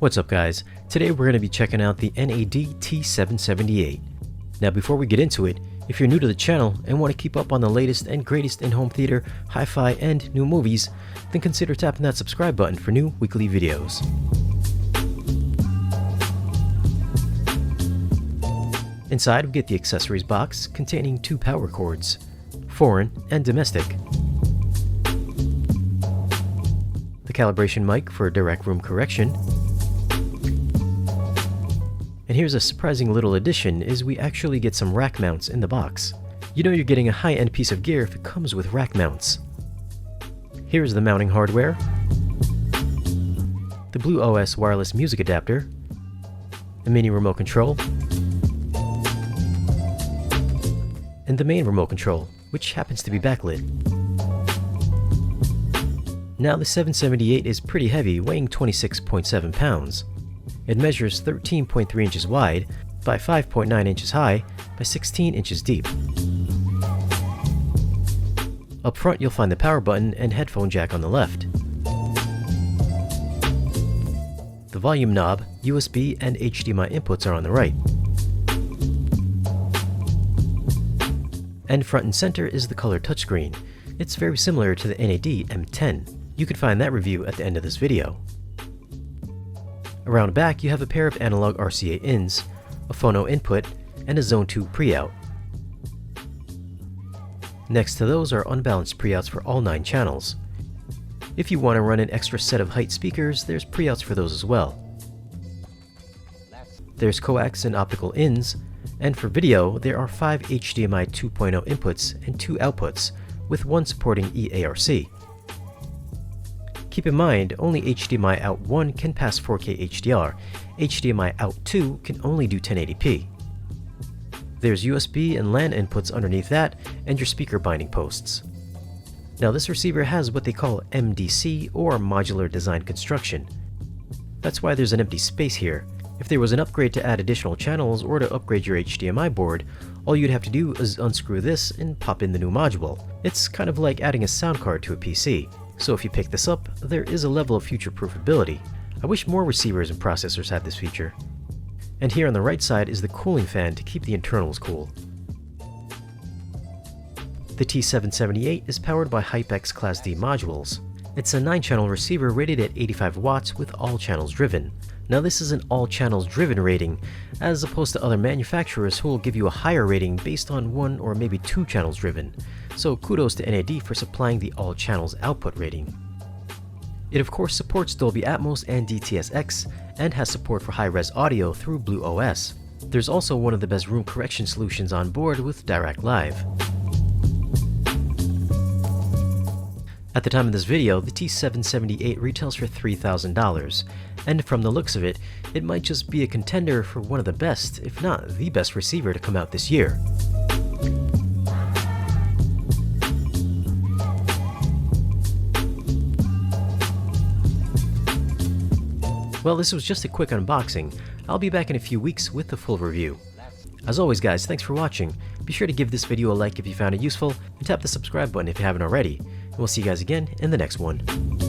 What's up guys? Today we're going to be checking out the NAD T778. Now before we get into it, if you're new to the channel and want to keep up on the latest and greatest in home theater, hi-fi, and new movies, then consider tapping that subscribe button for new weekly videos. Inside we get the accessories box containing 2 power cords, foreign and domestic, the calibration mic for Dirac room correction, and here's a surprising little addition is we actually get some rack mounts in the box. You know you're getting a high-end piece of gear if it comes with rack mounts. Here's the mounting hardware, the Blue OS wireless music adapter, a mini remote control, and the main remote control, which happens to be backlit. Now the 778 is pretty heavy, weighing 26.7 pounds. It measures 13.3 inches wide by 5.9 inches high by 16 inches deep. Up front you'll find the power button and headphone jack on the left. The volume knob, USB, and HDMI inputs are on the right. And front and center is the color touchscreen. It's very similar to the NAD M10. You can find that review at the end of this video. Around back you have a pair of analog RCA ins, a phono input, and a Zone 2 pre-out. Next to those are unbalanced pre-outs for all 9 channels. If you want to run an extra set of height speakers, there's pre-outs for those as well. There's coax and optical ins, and for video there are 5 HDMI 2.0 inputs and 2 outputs, with 1 supporting eARC. Keep in mind, only HDMI out 1 can pass 4K HDR, HDMI out 2 can only do 1080p. There's USB and LAN inputs underneath that, and your speaker binding posts. Now this receiver has what they call MDC, or Modular Design Construction. That's why there's an empty space here. If there was an upgrade to add additional channels or to upgrade your HDMI board, all you'd have to do is unscrew this and pop in the new module. It's kind of like adding a sound card to a PC. So if you pick this up, there is a level of future-proof ability. I wish more receivers and processors had this feature. And here on the right side is the cooling fan to keep the internals cool. The T778 is powered by HyperX Class D modules. It's a 9-channel receiver rated at 85 watts with all channels driven. Now this is an all channels driven rating, as opposed to other manufacturers who will give you a higher rating based on 1 or maybe 2 channels driven. So kudos to NAD for supplying the all channels output rating. It of course supports Dolby Atmos and DTSX, and has support for high-res audio through Blue OS. There's also one of the best room correction solutions on board with Dirac Live. At the time of this video, the T778 retails for $3,000, and from the looks of it, it might just be a contender for one of the best, if not the best receiver to come out this year. Well, this was just a quick unboxing. I'll be back in a few weeks with the full review. As always guys, thanks for watching. Be sure to give this video a like if you found it useful, and tap the subscribe button if you haven't already. And we'll see you guys again in the next one.